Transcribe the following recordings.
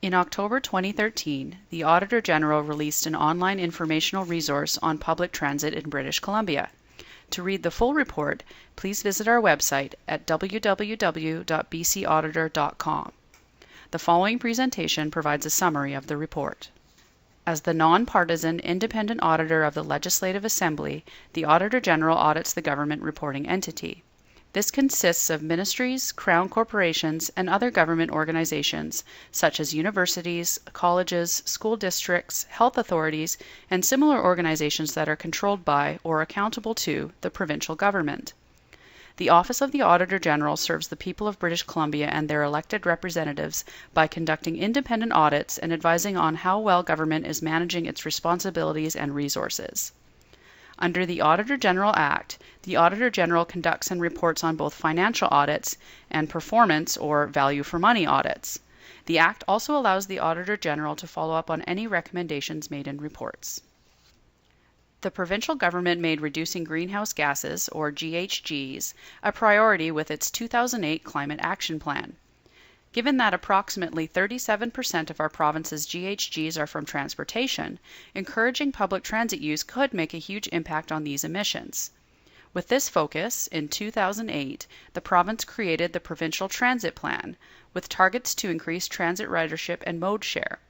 In October 2013, the Auditor General released an online informational resource on public transit in British Columbia. To read the full report, please visit our website at www.bcauditor.com. The following presentation provides a summary of the report. As the non-partisan independent auditor of the Legislative Assembly, the Auditor General audits the government reporting entity. This consists of ministries, crown corporations, and other government organizations, such as universities, colleges, school districts, health authorities, and similar organizations that are controlled by or accountable to the provincial government. The Office of the Auditor General serves the people of British Columbia and their elected representatives by conducting independent audits and advising on how well government is managing its responsibilities and resources. Under the Auditor General Act, the Auditor General conducts and reports on both financial audits and performance or value for money audits. The Act also allows the Auditor General to follow up on any recommendations made in reports. The provincial government made reducing greenhouse gases, or GHGs, a priority with its 2008 Climate Action Plan. Given that approximately 37% of our province's GHGs are from transportation, encouraging public transit use could make a huge impact on these emissions. With this focus, in 2008, the province created the Provincial Transit Plan, with targets to increase transit ridership and mode share.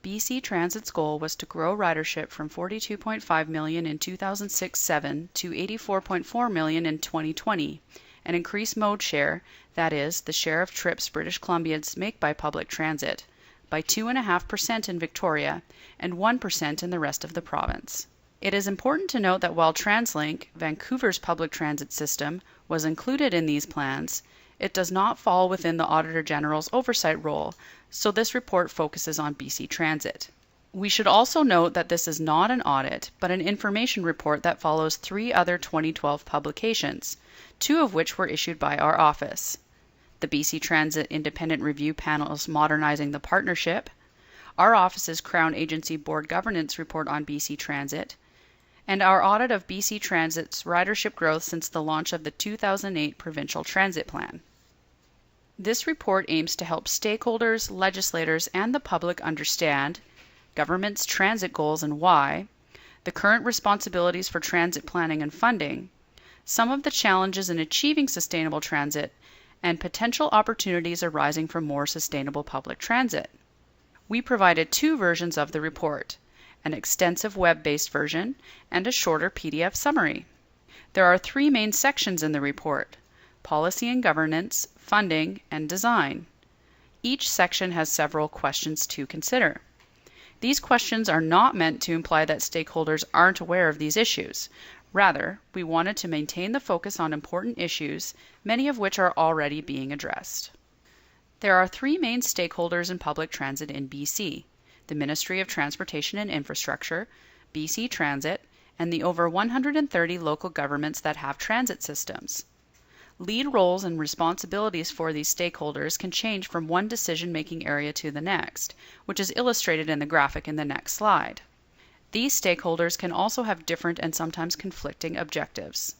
BC Transit's goal was to grow ridership from 42.5 million in 2006-07 to 84.4 million in 2020, and increase mode share, that is, the share of trips British Columbians make by public transit, by 2.5% in Victoria and 1% in the rest of the province. It is important to note that while TransLink, Vancouver's public transit system, was included in these plans, it does not fall within the Auditor General's oversight role, so this report focuses on BC Transit. We should also note that this is not an audit, but an information report that follows 3 other 2012 publications, 2 of which were issued by our office. The BC Transit Independent Review Panel's Modernizing the Partnership, our office's Crown Agency Board Governance Report on BC Transit, and our audit of BC Transit's ridership growth since the launch of the 2008 Provincial Transit Plan. This report aims to help stakeholders, legislators, and the public understand government's transit goals and why, the current responsibilities for transit planning and funding, some of the challenges in achieving sustainable transit, and potential opportunities arising from more sustainable public transit. We provided 2 versions of the report, an extensive web-based version and a shorter PDF summary. There are 3 main sections in the report: policy and governance, funding, and design. Each section has several questions to consider. These questions are not meant to imply that stakeholders aren't aware of these issues. Rather, we wanted to maintain the focus on important issues, many of which are already being addressed. There are 3 main stakeholders in public transit in BC: the Ministry of Transportation and Infrastructure, BC Transit, and the over 130 local governments that have transit systems. Lead roles and responsibilities for these stakeholders can change from one decision-making area to the next, which is illustrated in the graphic in the next slide. These stakeholders can also have different and sometimes conflicting objectives.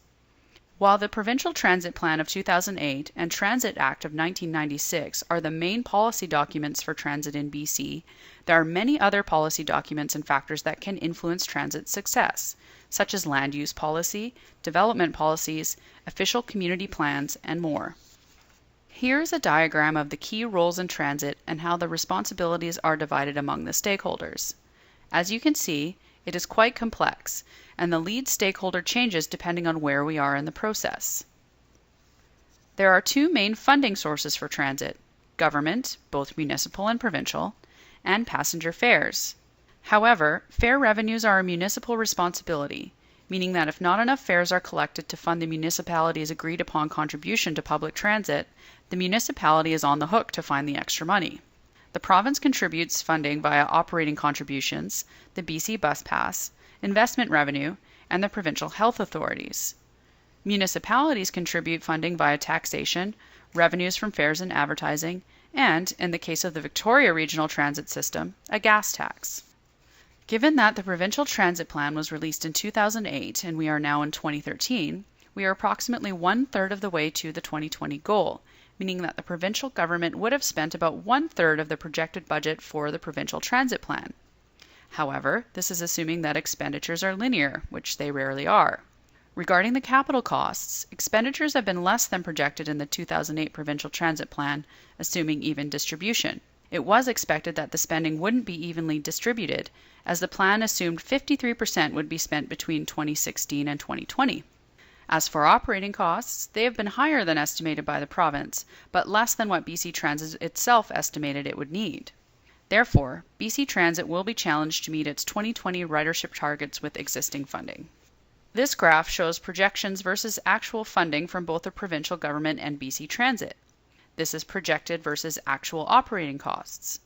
While the Provincial Transit Plan of 2008 and Transit Act of 1996 are the main policy documents for transit in BC, there are many other policy documents and factors that can influence transit success, such as land use policy, development policies, official community plans, and more. Here is a diagram of the key roles in transit and how the responsibilities are divided among the stakeholders. As you can see, it is quite complex, and the lead stakeholder changes depending on where we are in the process. There are 2 main funding sources for transit: government, both municipal and provincial, and passenger fares. However, fare revenues are a municipal responsibility, meaning that if not enough fares are collected to fund the municipality's agreed upon contribution to public transit, the municipality is on the hook to find the extra money. The province contributes funding via operating contributions, the BC Bus Pass, investment revenue, and the provincial health authorities. Municipalities contribute funding via taxation, revenues from fares and advertising, and, in the case of the Victoria Regional Transit System, a gas tax. Given that the Provincial Transit Plan was released in 2008 and we are now in 2013, we are approximately 1/3 of the way to the 2020 goal, meaning that the provincial government would have spent about 1/3 of the projected budget for the provincial transit plan. However, this is assuming that expenditures are linear, which they rarely are. Regarding the capital costs, expenditures have been less than projected in the 2008 Provincial Transit Plan, assuming even distribution. It was expected that the spending wouldn't be evenly distributed, as the plan assumed 53% would be spent between 2016 and 2020. As for operating costs, they have been higher than estimated by the province, but less than what BC Transit itself estimated it would need. Therefore, BC Transit will be challenged to meet its 2020 ridership targets with existing funding. This graph shows projections versus actual funding from both the provincial government and BC Transit. This is projected versus actual operating costs.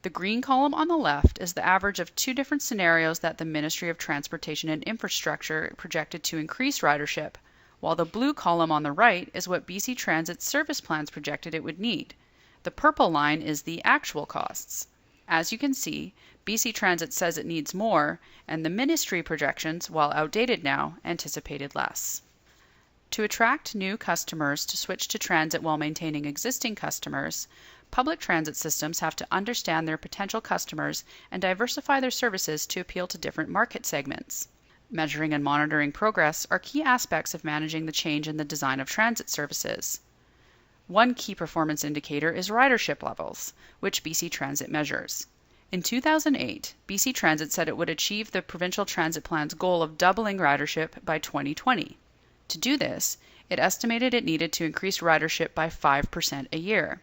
The green column on the left is the average of two different scenarios that the Ministry of Transportation and Infrastructure projected to increase ridership, while the blue column on the right is what BC Transit's service plans projected it would need. The purple line is the actual costs. As you can see, BC Transit says it needs more, and the ministry projections, while outdated now, anticipated less. To attract new customers to switch to transit while maintaining existing customers, public transit systems have to understand their potential customers and diversify their services to appeal to different market segments. Measuring and monitoring progress are key aspects of managing the change in the design of transit services. One key performance indicator is ridership levels, which BC Transit measures. In 2008, BC Transit said it would achieve the Provincial Transit Plan's goal of doubling ridership by 2020. To do this, it estimated it needed to increase ridership by 5% a year.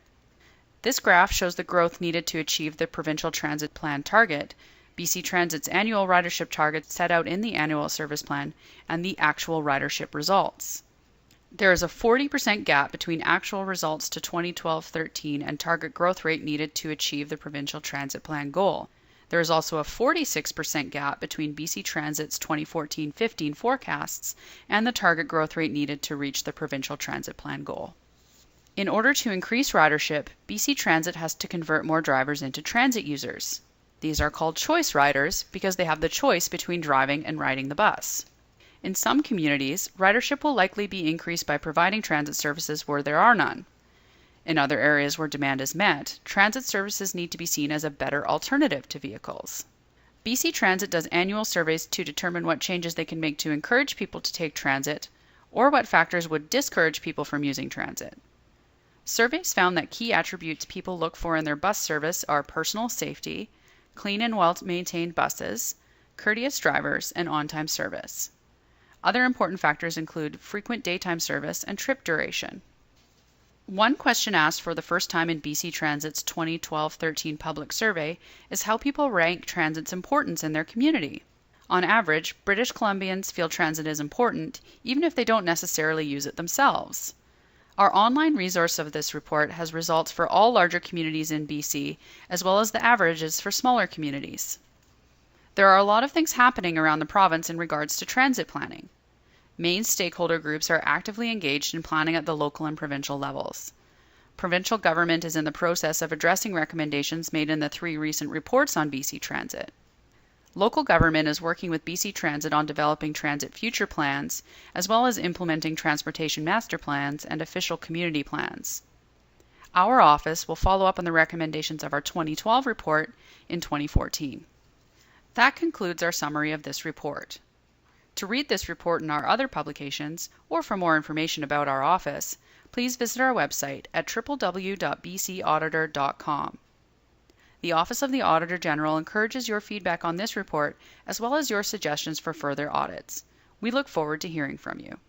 This graph shows the growth needed to achieve the Provincial Transit Plan target, BC Transit's annual ridership target set out in the annual service plan, and the actual ridership results. There is a 40% gap between actual results to 2012-13 and target growth rate needed to achieve the Provincial Transit Plan goal. There is also a 46% gap between BC Transit's 2014-15 forecasts and the target growth rate needed to reach the Provincial Transit Plan goal. In order to increase ridership, BC Transit has to convert more drivers into transit users. These are called choice riders because they have the choice between driving and riding the bus. In some communities, ridership will likely be increased by providing transit services where there are none. In other areas where demand is met, transit services need to be seen as a better alternative to vehicles. BC Transit does annual surveys to determine what changes they can make to encourage people to take transit, or what factors would discourage people from using transit. Surveys found that key attributes people look for in their bus service are personal safety, clean and well-maintained buses, courteous drivers, and on-time service. Other important factors include frequent daytime service and trip duration. One question asked for the first time in BC Transit's 2012-13 public survey is how people rank transit's importance in their community. On average, British Columbians feel transit is important, even if they don't necessarily use it themselves. Our online resource of this report has results for all larger communities in BC, as well as the averages for smaller communities. There are a lot of things happening around the province in regards to transit planning. Main stakeholder groups are actively engaged in planning at the local and provincial levels. Provincial government is in the process of addressing recommendations made in the 3 recent reports on BC Transit. Local government is working with BC Transit on developing transit future plans, as well as implementing transportation master plans and official community plans. Our office will follow up on the recommendations of our 2012 report in 2014. That concludes our summary of this report. To read this report and our other publications, or for more information about our office, please visit our website at www.bcauditor.com. The Office of the Auditor General encourages your feedback on this report, as well as your suggestions for further audits. We look forward to hearing from you.